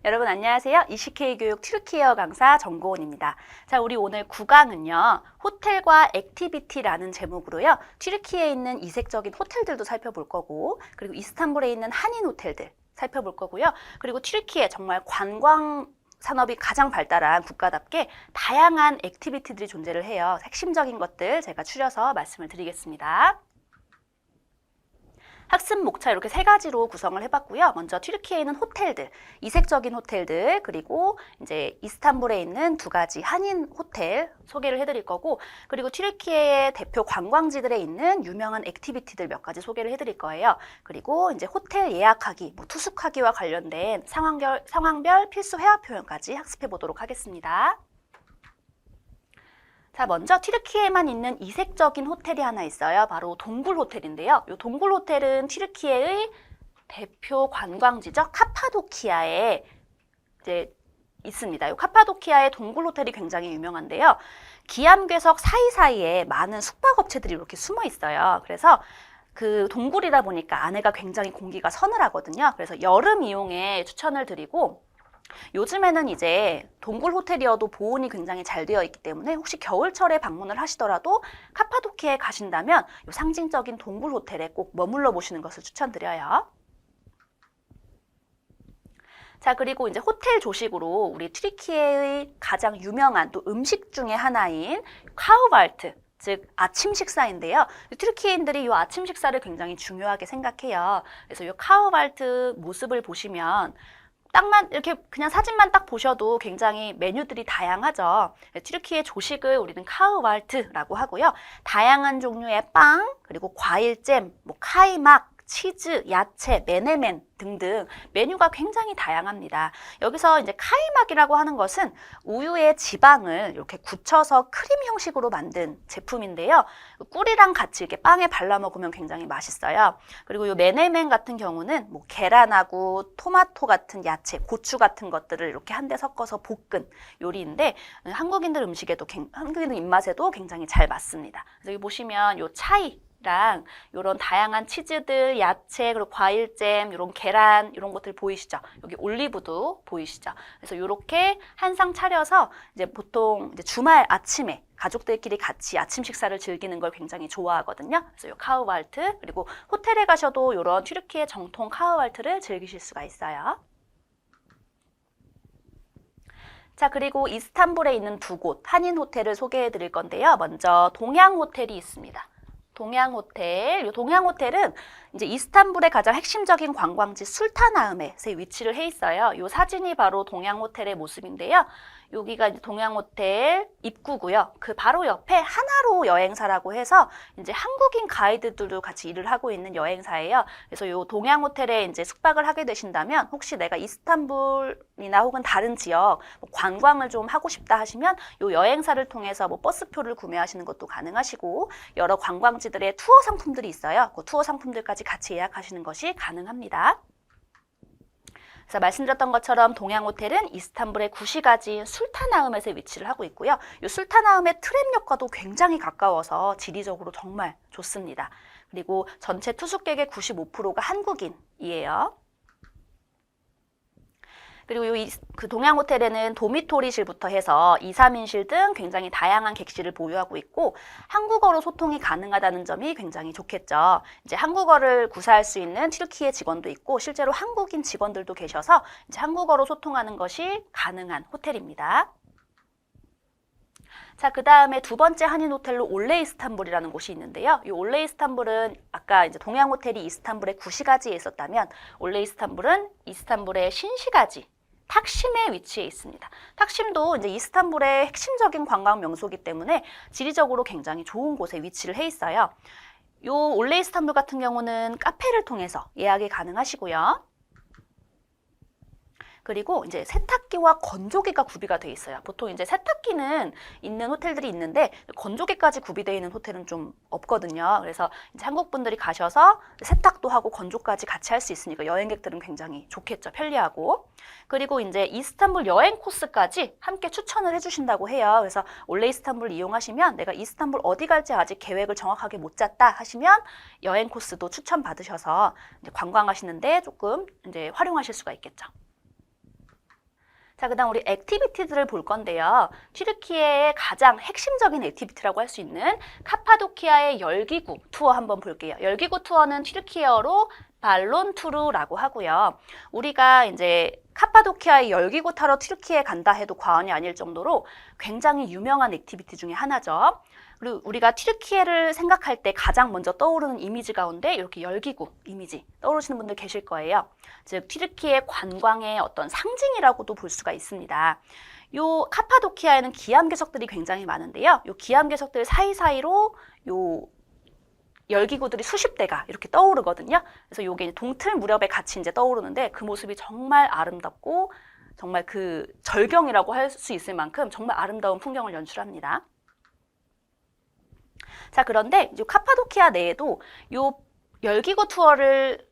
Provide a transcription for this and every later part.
여러분 안녕하세요. ECK 교육 튀르키예어 강사 정고은입니다. 자, 우리 오늘 9강은요. 호텔과 액티비티라는 제목으로요. 튀르키예에 있는 이색적인 호텔들도 살펴볼 거고, 그리고 이스탄불에 있는 한인 호텔들 살펴볼 거고요. 그리고 튀르키예 정말 관광 산업이 가장 발달한 국가답게 다양한 액티비티들이 존재를 해요. 핵심적인 것들 제가 추려서 말씀을 드리겠습니다. 학습 목차 이렇게 세 가지로 구성을 해봤고요. 먼저 튀르키예에 있는 호텔들, 이색적인 호텔들, 그리고 이제 이스탄불에 있는 두 가지 한인 호텔 소개를 해드릴 거고, 그리고 튀르키예의 대표 관광지들에 있는 유명한 액티비티들 몇 가지 소개를 해드릴 거예요. 그리고 이제 호텔 예약하기, 투숙하기와 관련된 상황별 필수 회화 표현까지 학습해 보도록 하겠습니다. 자, 먼저 튀르키예에만 있는 이색적인 호텔이 하나 있어요. 바로 동굴 호텔인데요. 이 동굴 호텔은 튀르키예의 대표 관광지죠. 카파도키아에 이제 있습니다. 이 카파도키아의 동굴 호텔이 굉장히 유명한데요. 기암괴석 사이사이에 많은 숙박업체들이 이렇게 숨어 있어요. 그래서 그 동굴이다 보니까 안에가 굉장히 공기가 서늘하거든요. 그래서 여름 이용에 추천을 드리고, 요즘에는 이제 동굴 호텔이어도 보온이 굉장히 잘 되어 있기 때문에 혹시 겨울철에 방문을 하시더라도 카파도키아에 가신다면 이 상징적인 동굴 호텔에 꼭 머물러 보시는 것을 추천드려요. 자, 그리고 이제 호텔 조식으로 우리 튀르키예의 가장 유명한 또 음식 중에 하나인 카우발트, 즉 아침 식사인데요. 튀르키예인들이 이 아침 식사를 굉장히 중요하게 생각해요. 그래서 이 카우발트 모습을 보시면 딱만 이렇게 그냥 사진만 딱 보셔도 굉장히 메뉴들이 다양하죠. 튀르키예 조식을 우리는 카흐발트라고 하고요. 다양한 종류의 빵, 그리고 과일잼, 카이막, 치즈, 야채, 메네멘 등등 메뉴가 굉장히 다양합니다. 여기서 이제 카이막이라고 하는 것은 우유의 지방을 이렇게 굳혀서 크림 형식으로 만든 제품인데요. 꿀이랑 같이 이렇게 빵에 발라 먹으면 굉장히 맛있어요. 그리고 이 메네멘 같은 경우는 계란하고 토마토 같은 야채, 고추 같은 것들을 이렇게 한데 섞어서 볶은 요리인데 한국인들 한국인들 입맛에도 굉장히 잘 맞습니다. 그래서 여기 보시면 이 차이 랑 이런 다양한 치즈들, 야채, 그리고 과일잼, 이런 계란 이런 것들 보이시죠? 여기 올리브도 보이시죠? 그래서 이렇게 한 상 차려서 이제 보통 이제 주말 아침에 가족들끼리 같이 아침 식사를 즐기는 걸 굉장히 좋아하거든요. 그래서 이 카흐발트, 그리고 호텔에 가셔도 이런 튀르키예 정통 카흐발트를 즐기실 수가 있어요. 자, 그리고 이스탄불에 있는 두 곳 한인 호텔을 소개해 드릴 건데요. 먼저 동양 호텔이 있습니다. 동양 호텔. 이 동양 호텔은 이제 이스탄불의 가장 핵심적인 관광지 술타나흐met에 위치를 해 있어요. 이 사진이 바로 동양 호텔의 모습인데요. 여기가 이제 동양 호텔 입구고요. 그 바로 옆에 하나로 여행사라고 해서 이제 한국인 가이드들도 같이 일을 하고 있는 여행사예요. 그래서 이 동양 호텔에 이제 숙박을 하게 되신다면 혹시 내가 이스탄불이나 혹은 다른 지역 관광을 좀 하고 싶다 하시면 이 여행사를 통해서 버스표를 구매하시는 것도 가능하시고, 여러 관광지들의 투어 상품들이 있어요. 그 투어 상품들까지 같이 예약하시는 것이 가능합니다. 그래서 말씀드렸던 것처럼 동양 호텔은 이스탄불의 구시가지인 술타나흐met에 위치를 하고 있고요. 이 술타나흐met 트램역과도 굉장히 가까워서 지리적으로 정말 좋습니다. 그리고 전체 투숙객의 95%가 한국인이에요. 그리고 그 동양 호텔에는 도미토리실부터 해서 2, 3인실 등 굉장히 다양한 객실을 보유하고 있고, 한국어로 소통이 가능하다는 점이 굉장히 좋겠죠. 이제 한국어를 구사할 수 있는 튀르키예 직원도 있고, 실제로 한국인 직원들도 계셔서 이제 한국어로 소통하는 것이 가능한 호텔입니다. 자, 그 다음에 두 번째 한인 호텔로 올레 이스탄불이라는 곳이 있는데요. 이 올레 이스탄불은 아까 이제 동양 호텔이 이스탄불의 구시가지에 있었다면, 올레 이스탄불은 이스탄불의 신시가지 탁심에 위치해 있습니다. 탁심도 이제 이스탄불의 핵심적인 관광 명소이기 때문에 지리적으로 굉장히 좋은 곳에 위치를 해 있어요. 이 올레 이스탄불 같은 경우는 카페를 통해서 예약이 가능하시고요. 그리고 이제 세탁기와 건조기가 구비가 돼 있어요. 보통 이제 세탁기는 있는 호텔들이 있는데 건조기까지 구비되어 있는 호텔은 좀 없거든요. 그래서 이제 한국 분들이 가셔서 세탁도 하고 건조까지 같이 할 수 있으니까 여행객들은 굉장히 좋겠죠. 편리하고. 그리고 이제 이스탄불 여행 코스까지 함께 추천을 해주신다고 해요. 그래서 올레 이스탄불 이용하시면 내가 이스탄불 어디 갈지 아직 계획을 정확하게 못 짰다 하시면 여행 코스도 추천 받으셔서 이제 관광하시는데 조금 이제 활용하실 수가 있겠죠. 자, 그다음 우리 액티비티들을 볼 건데요. 튀르키예의 가장 핵심적인 액티비티라고 할 수 있는 카파도키아의 열기구 투어 한번 볼게요. 열기구 투어는 튀르키예어로 발론투르라고 하고요. 우리가 이제 카파도키아의 열기구 타러 튀르키예에 간다 해도 과언이 아닐 정도로 굉장히 유명한 액티비티 중에 하나죠. 그리고 우리가 튀르키예를 생각할 때 가장 먼저 떠오르는 이미지 가운데 이렇게 열기구 이미지 떠오르시는 분들 계실 거예요. 즉 튀르키예 관광의 어떤 상징이라고도 볼 수가 있습니다. 요 카파도키아에는 기암괴석들이 굉장히 많은데요. 요 기암괴석들 사이사이로 요 열기구들이 수십 대가 이렇게 떠오르거든요. 그래서 요게 동틀 무렵에 같이 이제 떠오르는데 그 모습이 정말 아름답고 정말 그 절경이라고 할 수 있을 만큼 정말 아름다운 풍경을 연출합니다. 자, 그런데 이제 카파도키아 내에도 요 열기구 투어를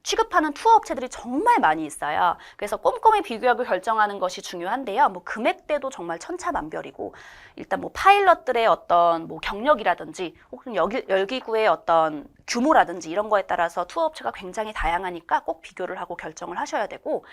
취급하는 투어 업체들이 정말 많이 있어요. 그래서 꼼꼼히 비교하고 결정하는 것이 중요한데요. 뭐 금액대도 정말 천차만별이고 일단 뭐 파일럿들의 어떤 뭐 경력이라든지 혹은 열기구의 어떤 규모라든지 이런 거에 따라서 투어 업체가 굉장히 다양하니까 꼭 비교를 하고 결정을 하셔야 되고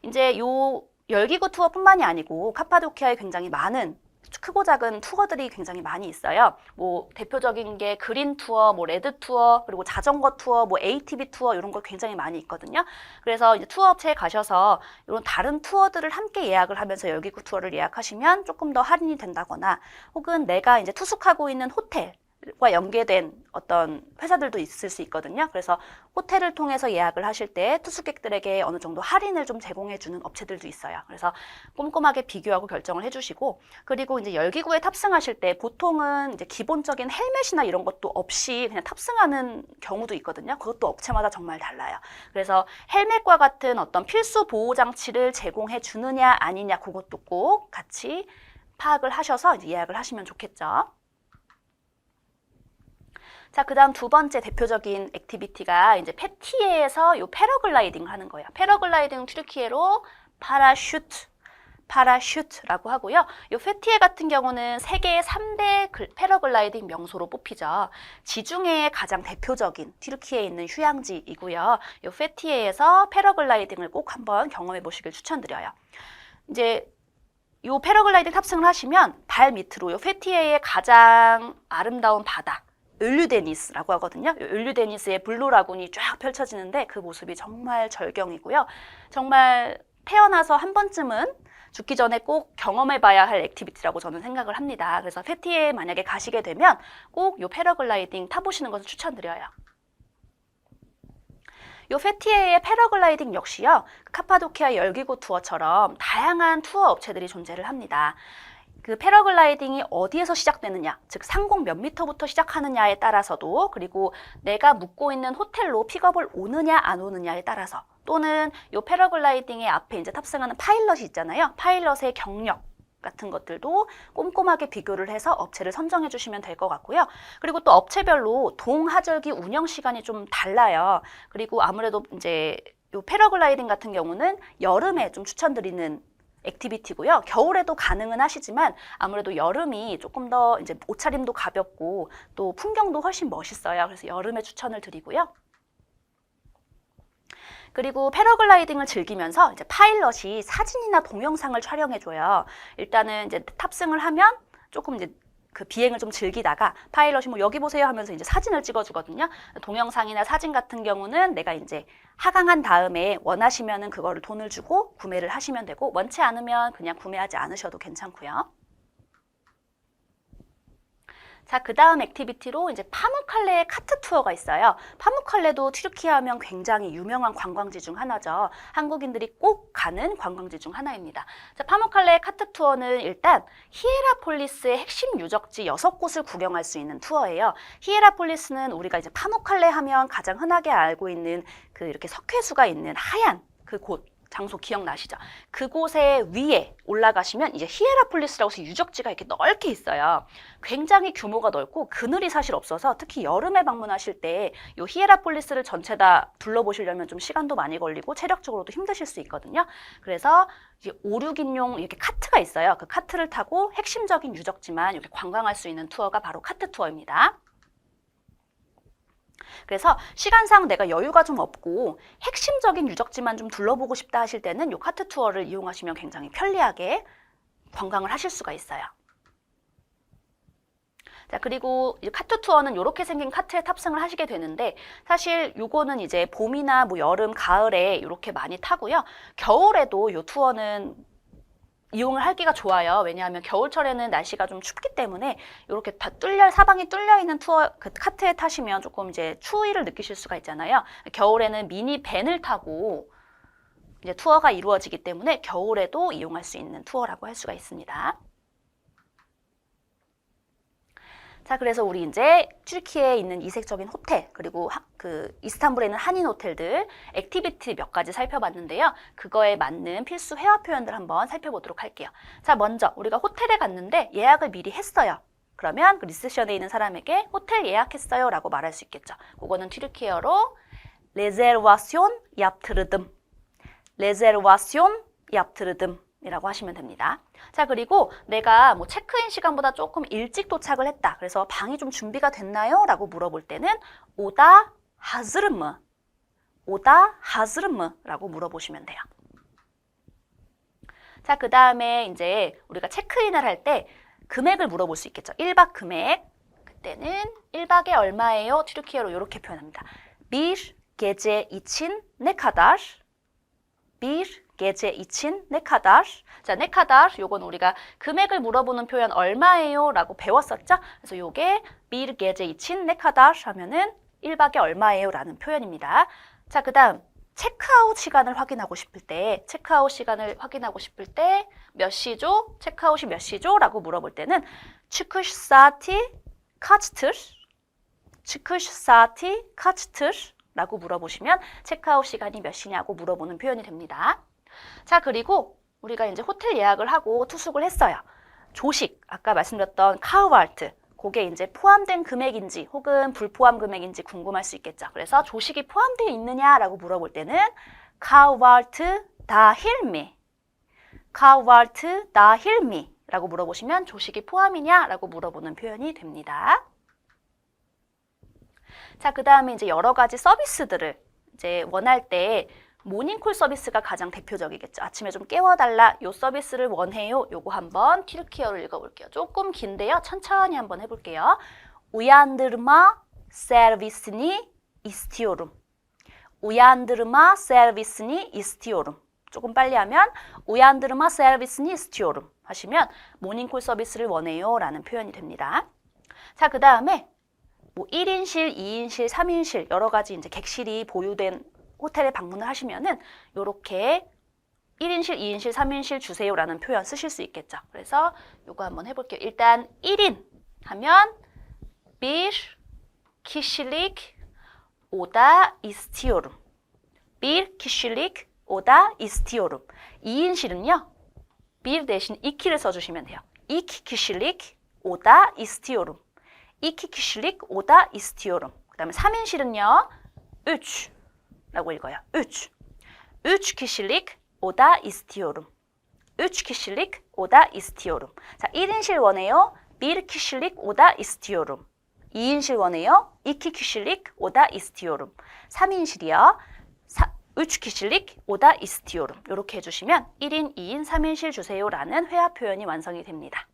이제 요 열기구 투어뿐만이 아니고 카파도키아에 굉장히 많은 크고 작은 투어들이 굉장히 많이 있어요. 뭐 대표적인 게 그린 투어, 뭐 레드 투어, 그리고 자전거 투어, 뭐 ATV 투어 이런 거 굉장히 많이 있거든요. 그래서 이제 투어 업체에 가셔서 이런 다른 투어들을 함께 예약을 하면서 열기구 투어를 예약하시면 조금 더 할인이 된다거나 혹은 내가 이제 투숙하고 있는 호텔과 연계된 어떤 회사들도 있을 수 있거든요. 그래서 호텔을 통해서 예약을 하실 때 투숙객들에게 어느 정도 할인을 좀 제공해주는 업체들도 있어요. 그래서 꼼꼼하게 비교하고 결정을 해주시고 그리고 이제 열기구에 탑승하실 때 보통은 이제 기본적인 헬멧이나 이런 것도 없이 그냥 탑승하는 경우도 있거든요. 그것도 업체마다 정말 달라요. 그래서 헬멧과 같은 어떤 필수 보호 장치를 제공해 주느냐 아니냐 그것도 꼭 같이 파악을 하셔서 이제 예약을 하시면 좋겠죠. 자, 그 다음 두 번째 대표적인 액티비티가 이제 페티에에서 요 패러글라이딩을 하는 거예요. 패러글라이딩 튀르키예로 파라슈트라고 하고요. 요 페티에 같은 경우는 세계 3대 패러글라이딩 명소로 뽑히죠. 지중해의 가장 대표적인 튀르키예에 있는 휴양지이고요. 요 페티에에서 패러글라이딩을 꼭 한번 경험해 보시길 추천드려요. 이제 요 패러글라이딩 탑승을 하시면 발 밑으로 요 페티에의 가장 아름다운 바다 을류데니스라고 하거든요. 을류데니스의 블루라군이 쫙 펼쳐지는데 그 모습이 정말 절경이고요. 정말 태어나서 한 번쯤은 죽기 전에 꼭 경험해봐야 할 액티비티라고 저는 생각을 합니다. 그래서 페티에 만약에 가시게 되면 꼭 이 패러글라이딩 타보시는 것을 추천드려요. 이 페티에의 패러글라이딩 역시요. 카파도키아 열기구 투어처럼 다양한 투어 업체들이 존재를 합니다. 그 패러글라이딩이 어디에서 시작되느냐, 즉 상공 몇 미터부터 시작하느냐에 따라서도 그리고 내가 묵고 있는 호텔로 픽업을 오느냐 안 오느냐에 따라서 또는 이 패러글라이딩의 앞에 이제 탑승하는 파일럿이 있잖아요. 파일럿의 경력 같은 것들도 꼼꼼하게 비교를 해서 업체를 선정해 주시면 될 것 같고요. 그리고 또 업체별로 동하절기 운영 시간이 좀 달라요. 그리고 아무래도 이제 이 패러글라이딩 같은 경우는 여름에 좀 추천드리는 액티비티고요. 겨울에도 가능은 하시지만 아무래도 여름이 조금 더 이제 옷차림도 가볍고 또 풍경도 훨씬 멋있어요. 그래서 여름에 추천을 드리고요. 그리고 패러글라이딩을 즐기면서 이제 파일럿이 사진이나 동영상을 촬영해줘요. 일단은 이제 탑승을 하면 조금 이제 그 비행을 좀 즐기다가 파일럿이 뭐 여기 보세요 하면서 이제 사진을 찍어주거든요. 동영상이나 사진 같은 경우는 내가 이제 하강한 다음에 원하시면은 그거를 돈을 주고 구매를 하시면 되고 원치 않으면 그냥 구매하지 않으셔도 괜찮고요. 자, 그 다음 액티비티로 이제 파무칼레의 카트 투어가 있어요. 파무칼레도 튀르키예 하면 굉장히 유명한 관광지 중 하나죠. 한국인들이 꼭 가는 관광지 중 하나입니다. 자, 파무칼레의 카트 투어는 일단 히에라폴리스의 핵심 유적지 6곳을 구경할 수 있는 투어예요. 히에라폴리스는 우리가 이제 파무칼레 하면 가장 흔하게 알고 있는 그 이렇게 석회수가 있는 하얀 그 곳. 장소 기억나시죠? 그곳의 위에 올라가시면 이제 히에라폴리스라고 해서 유적지가 이렇게 넓게 있어요. 굉장히 규모가 넓고 그늘이 사실 없어서 특히 여름에 방문하실 때 이 히에라폴리스를 전체 다 둘러보시려면 좀 시간도 많이 걸리고 체력적으로도 힘드실 수 있거든요. 그래서 이제 5, 6인용 이렇게 카트가 있어요. 그 카트를 타고 핵심적인 유적지만 이렇게 관광할 수 있는 투어가 바로 카트 투어입니다. 그래서 시간상 내가 여유가 좀 없고 핵심적인 유적지만 좀 둘러보고 싶다 하실 때는 이 카트 투어를 이용하시면 굉장히 편리하게 관광을 하실 수가 있어요. 자, 그리고 이 카트 투어는 이렇게 생긴 카트에 탑승을 하시게 되는데 사실 요거는 이제 봄이나 뭐 여름, 가을에 이렇게 많이 타고요. 겨울에도 이 투어는 이용을 하기가 좋아요. 왜냐하면 겨울철에는 날씨가 좀 춥기 때문에 이렇게 다 사방이 뚫려 있는 투어 그 카트에 타시면 조금 이제 추위를 느끼실 수가 있잖아요. 겨울에는 미니 밴을 타고 이제 투어가 이루어지기 때문에 겨울에도 이용할 수 있는 투어라고 할 수가 있습니다. 자, 그래서 우리 이제 튀르키예에 있는 이색적인 호텔, 그리고 이스탄불에 있는 한인 호텔들, 액티비티 몇 가지 살펴봤는데요. 그거에 맞는 필수 회화 표현들 한번 살펴보도록 할게요. 자, 먼저 우리가 호텔에 갔는데 예약을 미리 했어요. 그러면 그 리셉션에 있는 사람에게 호텔 예약했어요 라고 말할 수 있겠죠. 그거는 튀르키예어로 레제르바시온 yaptırdım, 레제르바시온 yaptırdım 이라고 하시면 됩니다. 자, 그리고 내가 뭐 체크인 시간보다 조금 일찍 도착을 했다. 그래서 방이 좀 준비가 됐나요? 라고 물어볼 때는 오다 하즈르무, 오다 하즈르무 라고 물어보시면 돼요. 자, 그 다음에 이제 우리가 체크인을 할 때 금액을 물어볼 수 있겠죠. 1박 금액. 그때는 1박에 얼마예요? 튀르키예로 이렇게 표현합니다. Bir gece için ne kadar? Bir gece için ne kadar? 자, ne kadar 요건 우리가 금액을 물어보는 표현 얼마예요? 라고 배웠었죠? 그래서 요게 bir gece için ne kadar 하면은 1박에 얼마예요? 라는 표현입니다. 자, 그 다음 체크아웃 시간을 확인하고 싶을 때 몇 시죠? 체크아웃이 몇 시죠? 라고 물어볼 때는 çıkış saati kaçtır? çıkış saati kaçtır? 라고 물어보시면 체크아웃 시간이 몇 시냐고 물어보는 표현이 됩니다. 자, 그리고 우리가 이제 호텔 예약을 하고 투숙을 했어요. 조식, 아까 말씀드렸던 카우발트, 그게 이제 포함된 금액인지 혹은 불포함 금액인지 궁금할 수 있겠죠. 그래서 조식이 포함되어 있느냐라고 물어볼 때는 카우발트 다힐미, 카우발트 다힐미 라고 물어보시면 조식이 포함이냐라고 물어보는 표현이 됩니다. 자, 그 다음에 이제 여러 가지 서비스들을 이제 원할 때 모닝콜 서비스가 가장 대표적이겠죠. 아침에 좀 깨워달라. 요 서비스를 원해요. 요거 한번 튀르키예어로 읽어볼게요. 조금 긴데요. 천천히 한번 해볼게요. Uyandırma servisini istiyorum. Uyandırma servisini istiyorum. 조금 빨리 하면 Uyandırma servisini istiyorum 하시면 모닝콜 서비스를 원해요 라는 표현이 됩니다. 자, 그 다음에 뭐 1인실, 2인실, 3인실 여러 가지 이제 객실이 보유된 호텔에 방문을 하시면은 요렇게 1인실, 2인실, 3인실 주세요라는 표현 쓰실 수 있겠죠. 그래서 요거 한번 해볼게요. 일단 1인 하면 bir kişilik oda istiyorum. bir kişilik oda istiyorum. 2인실은요. bir 대신 2를 써주시면 돼요. iki kişilik oda istiyorum. iki kişilik oda istiyorum. 그 다음에 3인실은요. 3 라고 읽어요. 3. 3 kişilik oda istiyorum. 3 kişilik oda istiyorum. 자, 1인실 원해요. bir kişilik oda istiyorum. 2인실 원해요. iki kişilik oda istiyorum. 3인실이요. 3 kişilik oda istiyorum. 이렇게 해주시면 1인, 2인, 3인실 주세요라는 회화 표현이 완성이 됩니다.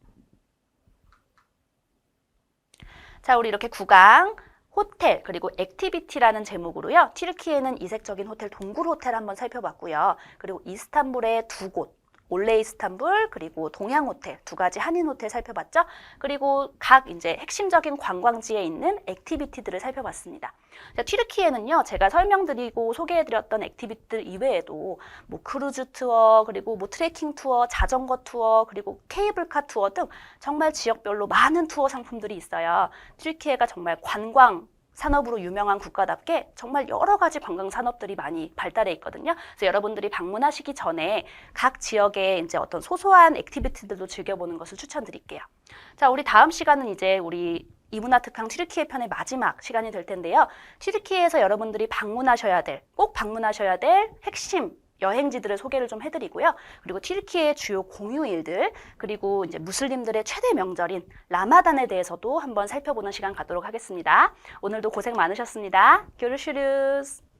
자, 우리 이렇게 구강, 호텔, 그리고 액티비티라는 제목으로요. 튀르키예는 이색적인 호텔, 동굴 호텔 한번 살펴봤고요. 그리고 이스탄불의 2곳, 올레 이스탄불, 그리고 동양 호텔, 2가지 한인 호텔 살펴봤죠. 그리고 각 이제 핵심적인 관광지에 있는 액티비티들을 살펴봤습니다. 자, 튀르키예는요, 제가 설명드리고 소개해드렸던 액티비티들 이외에도 뭐 크루즈 투어, 그리고 뭐 트레킹 투어, 자전거 투어, 그리고 케이블카 투어 등 정말 지역별로 많은 투어 상품들이 있어요. 튀르키예가 정말 관광 산업으로 유명한 국가답게 정말 여러 가지 관광 산업들이 많이 발달해 있거든요. 그래서 여러분들이 방문하시기 전에 각 지역의 이제 어떤 소소한 액티비티들도 즐겨보는 것을 추천드릴게요. 자, 우리 다음 시간은 이제 우리 이문화특강 튀르키예 편의 마지막 시간이 될 텐데요. 튀르키예에서 여러분들이 꼭 방문하셔야 될 핵심 여행지들을 소개를 좀 해드리고요. 그리고 튀르키예의 주요 공휴일들, 그리고 이제 무슬림들의 최대 명절인 라마단에 대해서도 한번 살펴보는 시간 갖도록 하겠습니다. 오늘도 고생 많으셨습니다. 교르슈르스.